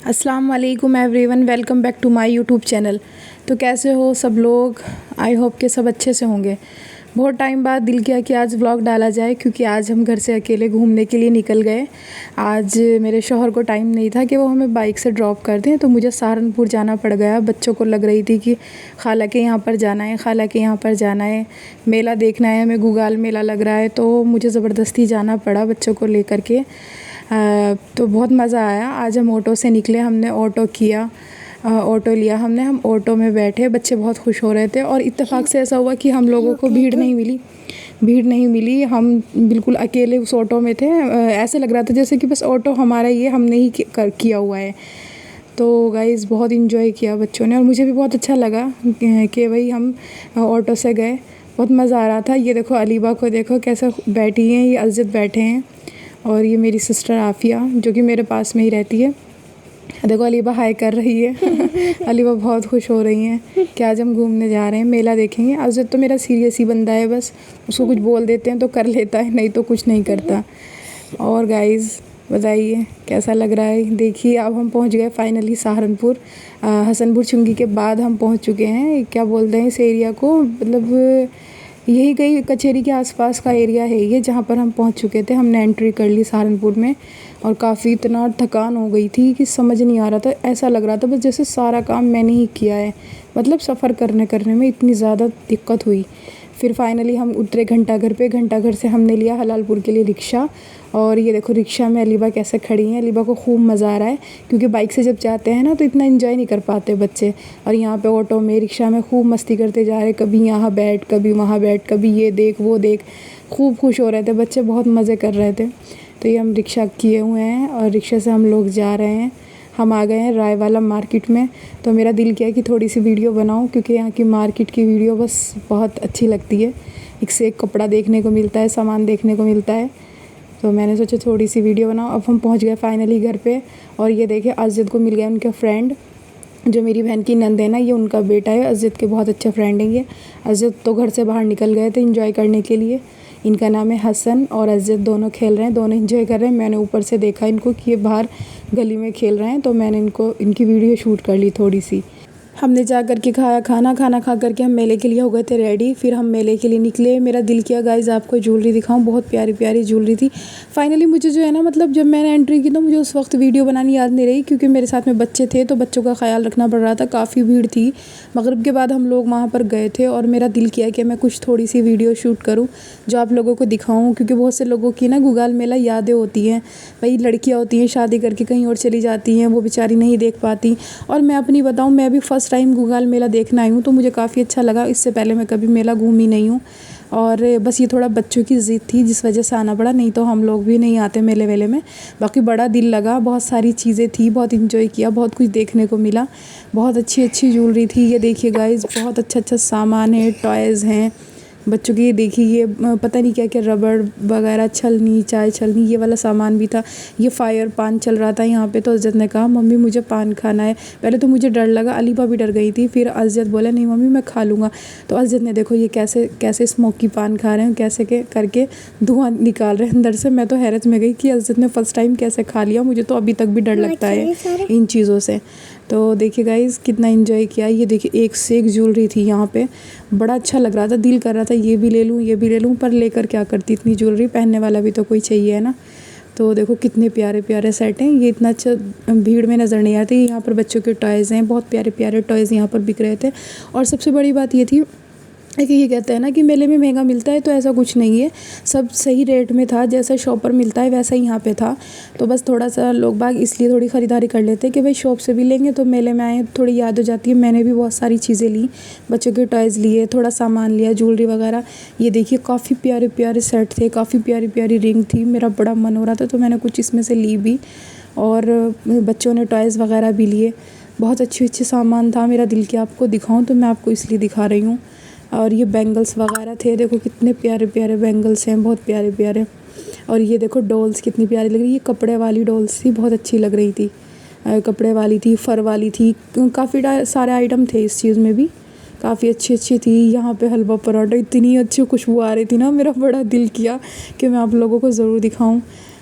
अस्सलाम वालेकुम everyone, welcome back to my YouTube channel. तो कैसे हो सब लोग? आई होप के सब अच्छे से होंगे। बहुत टाइम बाद दिल किया कि आज व्लॉग डाला जाए, क्योंकि आज हम घर से अकेले घूमने के लिए निकल गए। आज मेरे शौहर को टाइम नहीं था कि वो हमें बाइक से ड्रॉप कर दें, तो मुझे सहारनपुर जाना पड़ गया। बच्चों को लग रही थी कि खाला के यहाँ पर जाना है, खाला के यहाँ पर जाना है, मेला देखना है, हमें गुगाल मेला लग रहा है, तो मुझे ज़बरदस्ती जाना पड़ा बच्चों को लेकर के। तो बहुत मज़ा आया। आज हम ऑटो से निकले, हमने ऑटो किया, ऑटो लिया हमने, हम ऑटो में बैठे, बच्चे बहुत खुश हो रहे थे। और इत्तेफाक से ऐसा हुआ कि हम लोगों को भीड़ नहीं मिली। हम बिल्कुल अकेले उस ऑटो में थे। ऐसे लग रहा था जैसे कि बस ऑटो हमारा ही है, हमने ही किया हुआ है। तो गाइज़ बहुत इन्जॉय किया बच्चों ने, और मुझे भी बहुत अच्छा लगा कि भाई हम ऑटो से गए। बहुत मज़ा आ रहा था। ये देखो अलीबा को देखो कैसे बैठी हैं, ये अज़द बैठे हैं, और ये मेरी सिस्टर आफ़िया जो कि मेरे पास में ही रहती है। देखो अलीबा हाय कर रही है। अलीबा बहुत खुश हो रही हैं कि आज हम घूमने जा रहे हैं, मेला देखेंगे। अज़द तो मेरा सीरियस ही बंदा है, बस उसको कुछ बोल देते हैं तो कर लेता है, नहीं तो कुछ नहीं करता। और गाइज़ बताइए कैसा लग रहा है? देखिए अब हम पहुंच गए फाइनली सहारनपुर। हसनपुर चुंगी के बाद हम पहुंच चुके हैं। क्या बोलते हैं इस एरिया को, मतलब यही कहीं कचहरी के आसपास का एरिया है ये, जहाँ पर हम पहुँच चुके थे। हमने एंट्री कर ली सहारनपुर में, और काफ़ी इतना थकान हो गई थी कि समझ नहीं आ रहा था। ऐसा लग रहा था बस जैसे सारा काम मैंने ही किया है, मतलब सफ़र करने में इतनी ज़्यादा दिक्कत हुई। फिर फाइनली हम उतरे घंटाघर पे। घंटाघर से हमने लिया हलालपुर के लिए रिक्शा। और ये देखो रिक्शा में अलीबा कैसे खड़ी हैं। अलीबा को खूब मज़ा आ रहा है, क्योंकि बाइक से जब जाते हैं ना तो इतना एंजॉय नहीं कर पाते बच्चे। और यहाँ पे ऑटो में, रिक्शा में खूब मस्ती करते जा रहे, कभी यहाँ बैठ, कभी वहाँ बैठ, कभी ये देख वो देख। खूब खुश हो रहे थे बच्चे, बहुत मज़े कर रहे थे। तो ये हम रिक्शा किए हुए हैं, और रिक्शा से हम लोग जा रहे हैं। हम आ गए हैं रायवाला मार्केट में। तो मेरा दिल किया कि थोड़ी सी वीडियो बनाऊं, क्योंकि यहाँ की मार्केट की वीडियो बस बहुत अच्छी लगती है। एक से एक कपड़ा देखने को मिलता है, सामान देखने को मिलता है, तो मैंने सोचा थोड़ी सी वीडियो बनाऊं। अब हम पहुँच गए फाइनली घर पे। और ये देखिए अज़द को मिल गया उनका फ्रेंड, जो मेरी बहन की नंद है ना, ये उनका बेटा है। अज़द के बहुत अच्छा फ्रेंड है ये। अज़द तो घर से बाहर निकल गए थे एंजॉय करने के लिए। इनका नाम है हसन, और अज़द दोनों खेल रहे हैं, दोनों एंजॉय कर रहे हैं। मैंने ऊपर से देखा इनको कि ये बाहर गली में खेल रहे हैं, तो मैंने इनकी वीडियो शूट कर ली थोड़ी सी। हमने जा कर के खाना खा कर के हम मेले के लिए हो गए थे रेडी। फिर हम मेले के लिए निकले। मेरा दिल किया गाइज़ आपको ज्वेलरी दिखाऊं, बहुत प्यारी प्यारी ज्वेलरी थी। फाइनली मुझे जो है ना, मतलब जब मैंने एंट्री की तो मुझे उस वक्त वीडियो बनानी याद नहीं रही, क्योंकि मेरे साथ में बच्चे थे, तो बच्चों का ख्याल रखना पड़ रहा था। काफ़ी भीड़ थी। मगरिब के बाद हम लोग वहाँ पर गए थे, और मेरा दिल किया कि मैं कुछ थोड़ी सी वीडियो शूट करूँ जो आप लोगों को दिखाऊँ, क्योंकि बहुत से लोगों की ना गुगाल मेला यादें होती हैं। भाई लड़कियाँ होती हैं शादी करके कहीं और चली जाती हैं, वो बेचारी नहीं देख पाती। और मैं अपनी बताऊँ, मैं भी फ़र्स्ट टाइम गुगाल मेला देखना आई हूँ, तो मुझे काफ़ी अच्छा लगा। इससे पहले मैं कभी मेला घूमी नहीं हूँ, और बस ये थोड़ा बच्चों की ज़िद थी जिस वजह से आना पड़ा, नहीं तो हम लोग भी नहीं आते मेले वेले में। बाकी बड़ा दिल लगा, बहुत सारी चीज़ें थी, बहुत इन्जॉय किया, बहुत कुछ देखने को मिला। बहुत अच्छी अच्छी ज्वेलरी थी। ये देखिए गाइज़ बहुत अच्छा सामान है, टॉयज़ हैं बच्चों की। ये देखिए ये पता नहीं क्या क्या रबड़ वगैरह, छलनी, चाय छलनी, ये वाला सामान भी था। ये फायर पान चल रहा था यहाँ पे। तो अज़द ने कहा मम्मी मुझे पान खाना है। पहले तो मुझे डर लगा, अलीबा भी डर गई थी। फिर अज़द बोला नहीं मम्मी मैं खा लूँगा। तो अज़द ने देखो ये कैसे स्मोकी पान खा रहे हैं, कैसे के करके धुआं निकाल रहे हैं अंदर से। मैं तो हैरत में गई कि अज़द ने फ़र्स्ट टाइम कैसे खा लिया। मुझे तो अभी तक भी डर लगता है इन चीज़ों से। तो देखिए गाइज़ कितना एंजॉय किया। ये देखिए एक से एक ज्वेलरी थी यहाँ पे, बड़ा अच्छा लग रहा था। दिल कर रहा था ये भी ले लूँ, पर लेकर क्या करती इतनी ज्वेलरी, पहनने वाला भी तो कोई चाहिए है ना। तो देखो कितने प्यारे प्यारे सेट हैं। ये इतना अच्छा भीड़ में नज़र नहीं आती। यहाँ पर बच्चों के टॉयज़ हैं, बहुत प्यारे प्यारे टॉयज़ यहाँ पर बिक रहे थे। और सबसे बड़ी बात ये थी कि ये कहते हैं ना कि मेले में महंगा मिलता है, तो ऐसा कुछ नहीं है। सब सही रेट में था, जैसा शॉप पर मिलता है वैसा ही यहाँ पे था। तो बस थोड़ा सा लोग बाग इसलिए थोड़ी ख़रीदारी कर लेते हैं कि भाई शॉप से भी लेंगे तो मेले में आए, थोड़ी याद हो जाती है। मैंने भी बहुत सारी चीज़ें ली, बच्चों के टॉयज़ लिए, थोड़ा सामान लिया, ज्वेलरी वगैरह। ये देखिए काफ़ी प्यारे प्यारे सेट थे, काफ़ी प्यारी प्यारी रिंग थी। मेरा बड़ा मन हो रहा था, तो मैंने कुछ इसमें से ली भी, और बच्चों ने टॉयज़ वगैरह भी लिए। बहुत अच्छे सामान था। मेरा दिल किया आपको दिखाऊँ, तो मैं आपको इसलिए दिखा रही हूँ। और ये बैंगल्स वगैरह थे, देखो कितने प्यारे प्यारे बैंगल्स हैं, बहुत प्यारे प्यारे। और ये देखो डॉल्स कितनी प्यारी लग रही है। ये कपड़े वाली डॉल्स थी, बहुत अच्छी लग रही थी। कपड़े वाली थी, फ़र वाली थी, काफ़ी सारे आइटम थे इस चीज़ में भी, काफ़ी अच्छी थी। यहाँ पे हलवा पराठा, इतनी अच्छी खुशबू आ रही थी ना, मेरा बड़ा दिल किया कि मैं आप लोगों को ज़रूर दिखाऊं।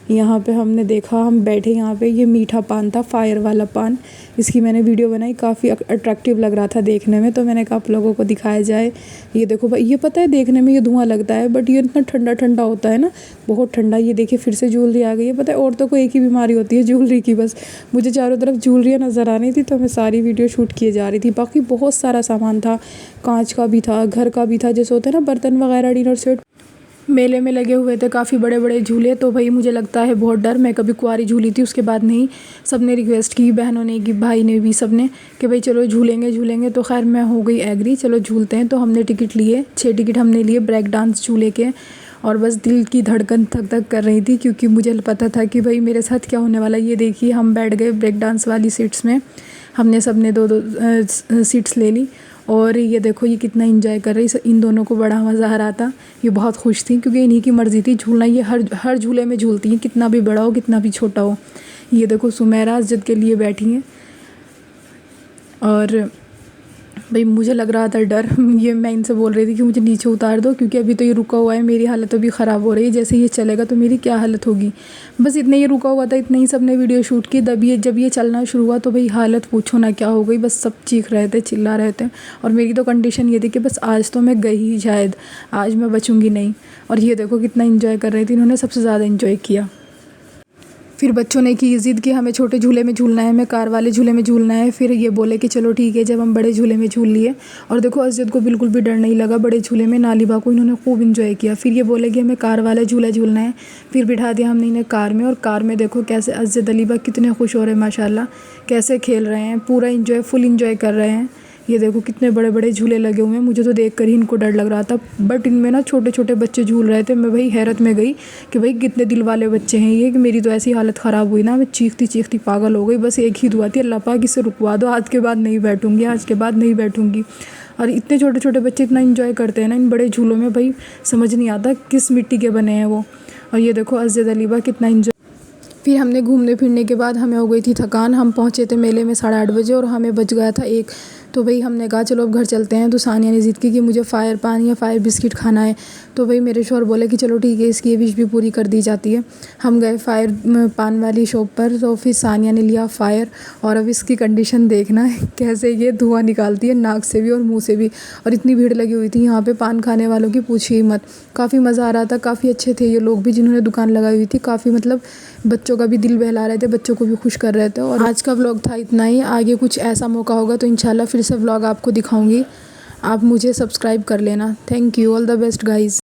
यहाँ पे हमने देखा, हम बैठे यहाँ पे, ये मीठा पान था, फायर वाला पान। इसकी मैंने वीडियो बनाई, काफ़ी अट्रैक्टिव लग रहा था देखने में, तो मैंने कहा आप लोगों को दिखाया जाए। ये देखो भाई, ये पता है देखने में ये धुआं लगता है बट ये इतना ठंडा ठंडा होता है ना, बहुत ठंडा। ये देखिए फिर से ज्वेलरी आ गई है। पता है औरतों को एक ही बीमारी होती है ज्वेलरी की, बस मुझे चारों तरफ ज्वेलरियाँ नज़र आ रही थी तो मैं सारी वीडियो शूट किए जा रही थी। बाकी बहुत सारा सामान था, कांच का भी था, घर का भी था, जैसे होता है ना बर्तन वगैरह, डिनर सेट। मेले में लगे हुए थे काफ़ी बड़े बड़े झूले। तो भाई मुझे लगता है बहुत डर, मैं कभी कुंवारी झूली थी, उसके बाद नहीं। सब ने रिक्वेस्ट की, बहनों ने की, भाई ने भी, सब ने, कि भाई चलो झूलेंगे झूलेंगे। तो खैर मैं हो गई एग्री, चलो झूलते हैं। तो हमने टिकट लिए, 6 टिकट हमने लिए ब्रेक डांस झूले के। और बस दिल की धड़कन थक थक कर रही थी क्योंकि मुझे पता था कि भाई मेरे साथ क्या होने वाला है। ये देखिए हम बैठ गए ब्रेक डांस वाली सीट्स में, हमने सब ने 2-2 सीट्स ले ली। और ये देखो ये कितना एंजॉय कर रही, इन दोनों को बड़ा मज़ा आ रहा था। ये बहुत खुश थी क्योंकि इन्हीं की मर्ज़ी थी झूलना। ये हर झूले में झूलती हैं, कितना भी बड़ा हो कितना भी छोटा हो। ये देखो सुमेरा जिद के लिए बैठी हैं। और भाई मुझे लग रहा था डर, ये मैं इनसे बोल रही थी कि मुझे नीचे उतार दो क्योंकि अभी तो ये रुका हुआ है, मेरी हालत अभी ख़राब हो रही है। जैसे ये चलेगा तो मेरी क्या हालत होगी। बस इतने ये रुका हुआ था, इतने ही सब ने वीडियो शूट की। जब ये चलना शुरू हुआ तो भाई हालत पूछो ना क्या हो गई। बस सब चीख रहे थे, चिल्ला रहे थे। और मेरी तो कंडीशन ये थी कि बस आज तो मैं गई ही, शायद आज मैं बचूँगी नहीं। और ये देखो कितना इन्जॉय कर रही थी, इन्होंने सबसे ज़्यादा इन्जॉय किया। फिर बच्चों ने की ज़िद कि हमें छोटे झूले में झूलना है, हमें कार वाले झूले में झूलना है। फिर ये बोले कि चलो ठीक है। जब हम बड़े झूले में झूल लिए और देखो असजद को बिल्कुल भी डर नहीं लगा बड़े झूले में, नालिबा को इन्होंने खूब इन्जॉय किया। फिर ये बोले कि हमें कार वाला झूला झूलना है। फिर बिठा दिया हमने इन्हें कार में। और कार में देखो कैसे असजद अलीबा कितने खुश हो रहे हैं माशाल्लाह, कैसे खेल रहे हैं, पूरा इन्जॉय, फुल इन्जॉय कर रहे हैं। ये देखो कितने बड़े बड़े झूले लगे हुए हैं। मुझे तो देख कर ही इनको डर लग रहा था बट इनमें ना छोटे छोटे बच्चे झूल रहे थे। मैं भाई हैरत में गई कि भाई कितने दिल वाले बच्चे हैं ये, कि मेरी तो ऐसी हालत ख़राब हुई ना, मैं चीखती चीखती पागल हो गई। बस एक ही दुआ थी, अल्लाह पाक इसे रुकवा दो, आज के बाद नहीं बैठूँगी, आज के बाद नहीं बैठूँगी। और इतने छोटे छोटे बच्चे इतना इन्जॉय करते हैं ना इन बड़े झूलों में, भाई समझ नहीं आता किस मिट्टी के बने हैं वो। और ये देखो असजद अलीबा कितना इन्जॉय। फिर हमने घूमने फिरने के बाद हमें हो गई थी थकान। हम पहुँचे थे मेले में 8:30 बजे और हमें बज गया था 1। तो भाई हमने कहा चलो अब घर चलते हैं। तो सानिया ने ज़िद की कि मुझे फ़ायर पान या फ़ायर बिस्किट खाना है। तो भाई मेरे शौहर बोले कि चलो ठीक है, इसकी ये विश भी पूरी कर दी जाती है। हम गए फ़ायर पान वाली शॉप पर। तो फिर सानिया ने लिया फ़ायर। और अब इसकी कंडीशन देखना है कैसे ये धुआं निकालती है, नाक से भी और मुँह से भी। और इतनी भीड़ लगी हुई थी यहाँ पर पान खाने वालों की, पूछिए मत। काफ़ी मज़ा आ रहा था, काफ़ी अच्छे थे ये लोग भी जिन्होंने दुकान लगाई हुई थी। काफ़ी मतलब बच्चों का भी दिल बहला रहे थे, बच्चों को भी खुश कर रहे थे। और आज का व्लॉग था इतना ही। आगे कुछ ऐसा मौका होगा तो इंशाल्लाह फिर से व्लॉग आपको दिखाऊंगी। आप मुझे सब्सक्राइब कर लेना। Thank you, all the best guys.